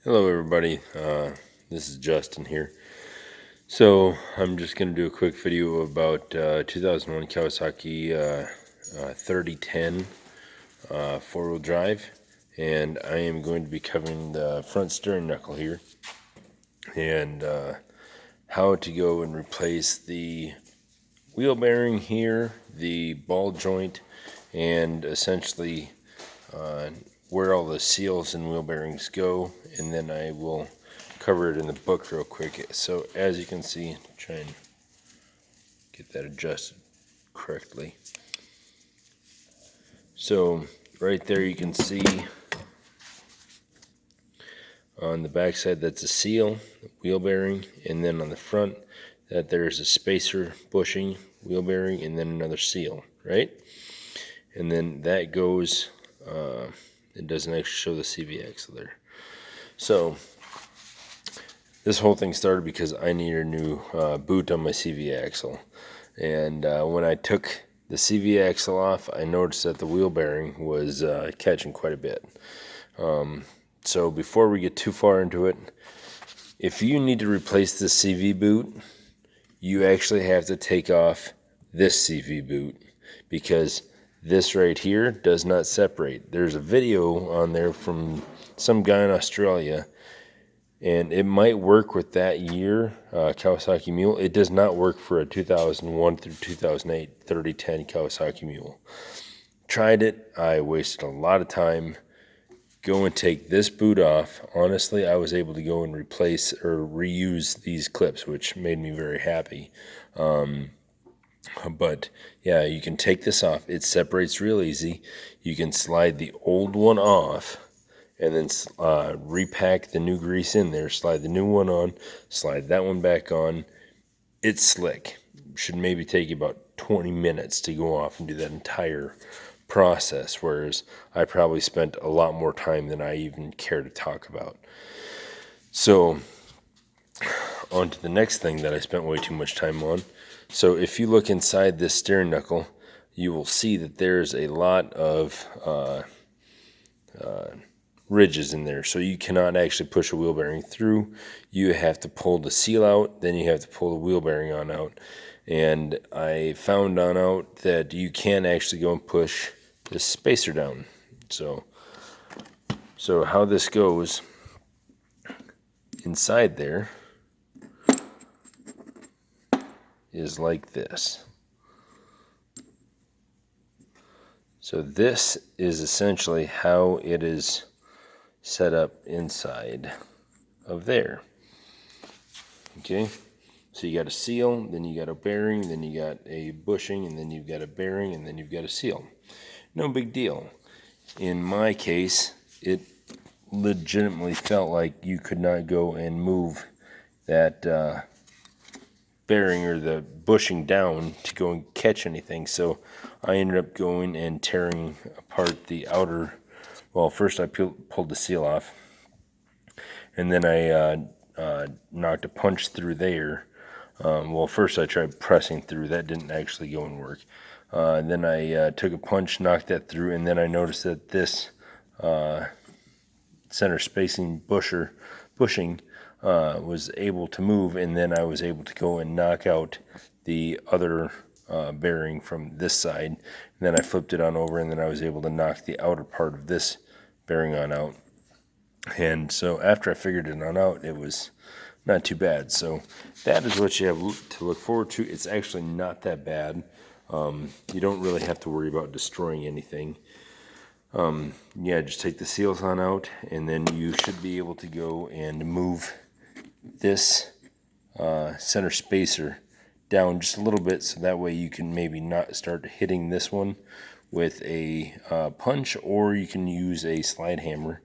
Hello everybody, this is Justin here. So I'm just going to do a quick video about 2001 Kawasaki 3010 four-wheel drive, and I am going to be covering the front steering knuckle here and how to go and replace the wheel bearing here, the ball joint, and essentially where all the seals and wheel bearings go, and then I will cover it in the book real quick. So as you can see, try and get that adjusted correctly. So right there you can see on the back side that's a seal, wheel bearing, and then on the front that there's a spacer bushing, wheel bearing, and then another seal, right? And then that goes, it doesn't actually show the CV axle there. So this whole thing started because I needed a new boot on my CV axle, and when I took the CV axle off, I noticed that the wheel bearing was catching quite a bit. So before we get too far into it, if you need to replace the CV boot, you actually have to take off this CV boot, because this right here does not separate. There's a video on there from some guy in Australia, and it might work with that year Kawasaki Mule. It does not work for a 2001 through 2008 3010 Kawasaki Mule. Tried it. I wasted a lot of time. Go and take this boot off. Honestly, I was able to go and replace or reuse these clips, which made me very happy. But yeah, you can take this off. It separates real easy. You can slide the old one off and then repack the new grease in there, slide the new one on, slide that one back on. It's slick. Should maybe take you about 20 minutes to go off and do that entire process, whereas I probably spent a lot more time than I even care to talk about. So on to the next thing that I spent way too much time on. So if you look inside this steering knuckle, you will see that there's a lot of ridges in there, so you cannot actually push a wheel bearing through. You have to pull the seal out, then you have to pull the wheel bearing on out. And I found on out that you can actually go and push this spacer down. So how this goes inside there is like this. So this is essentially how it is set up inside of there. Okay, so you got a seal, then you got a bearing, then you got a bushing, and then you've got a bearing, and then you've got a seal. No big deal. In my case, it legitimately felt like you could not go and move that bearing or the bushing down to go and catch anything. So I ended up going and tearing apart the outer. Well, first I pulled the seal off, and then I knocked a punch through there. Well, first I tried pressing through. That didn't actually go and work. Then I took a punch, knocked that through, and then I noticed that this center spacing bushing was able to move, and then I was able to go and knock out the other bearing from this side. And then I flipped it on over, and then I was able to knock the outer part of this bearing on out. And so after I figured it on out, it was not too bad. So that is what you have to look forward to. It's actually not that bad. You don't really have to worry about destroying anything. Yeah, just take the seals on out, and then you should be able to go and move this center spacer down just a little bit, so that way you can maybe not start hitting this one with a punch, or you can use a slide hammer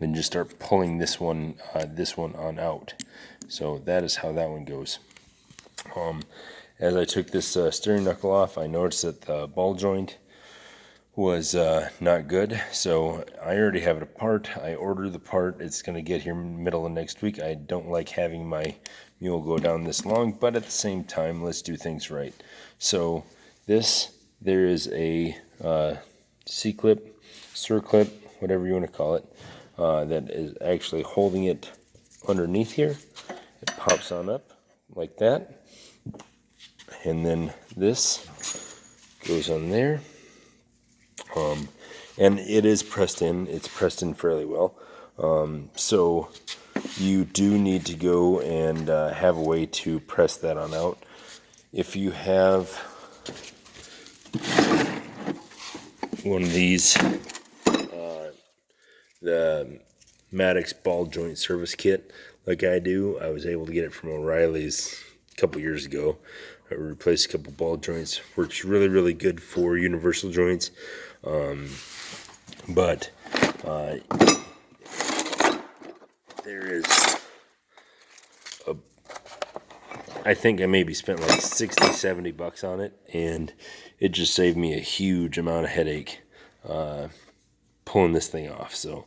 and just start pulling this one on out. So that is how that one goes. As I took this steering knuckle off, I noticed that the ball joint was not good, so I already have it apart. I ordered the part. It's going to get here middle of next week. I don't like having my Mule go down this long, but at the same time, let's do things right. So there is a C-clip, circlip, whatever you want to call it. that is actually holding it underneath here. It pops on up like that, and then this goes on there, and it is pressed in. It's pressed in fairly well, so you do need to go and have a way to press that on out. If you have one of these, the Maddox ball joint service kit, like I do, I was able to get it from O'Reilly's a couple years ago. I replaced a couple ball joints. Works really, really good for universal joints, but there is I think I maybe spent like 60-70 bucks on it, and it just saved me a huge amount of headache pulling this thing off. So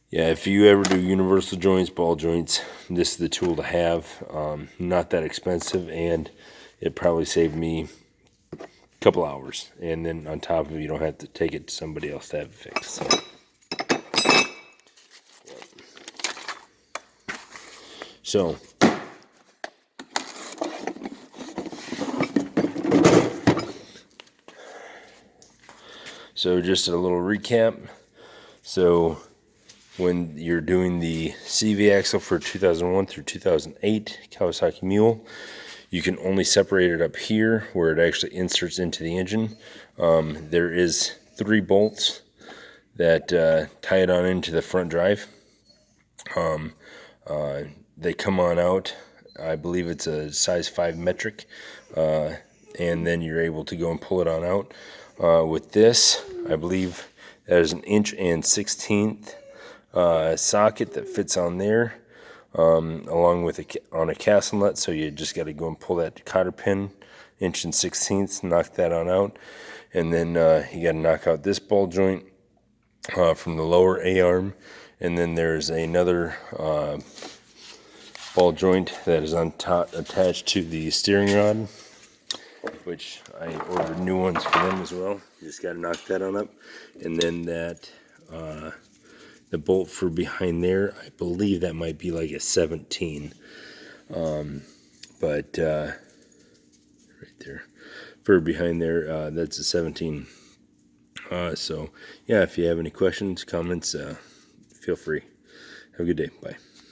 yeah, if you ever do universal joints, ball joints, this is the tool to have. Not that expensive, and it probably saved me a couple hours. And then on top of it, you don't have to take it to somebody else to have it fixed. So just a little recap. So when you're doing the CV axle for 2001 through 2008 Kawasaki Mule, you can only separate it up here where it actually inserts into the engine. There is 3 bolts that tie it on into the front drive. They come on out. I believe it's a size 5 metric, and then you're able to go and pull it on out. With this, I believe there's an 1 1/16 socket that fits on there, along with on a castle nut. So you just got to go and pull that cotter pin, 1 1/16, knock that on out, and then you got to knock out this ball joint from the lower A-arm, and then there's another ball joint that is on top attached to the steering rod, which I ordered new ones for them as well. You just got to knock that on up, and then that the bolt for behind there, I believe that might be like a 17, but right there for behind there, that's a 17. So yeah, if you have any questions, comments, feel free. Have a good day. Bye.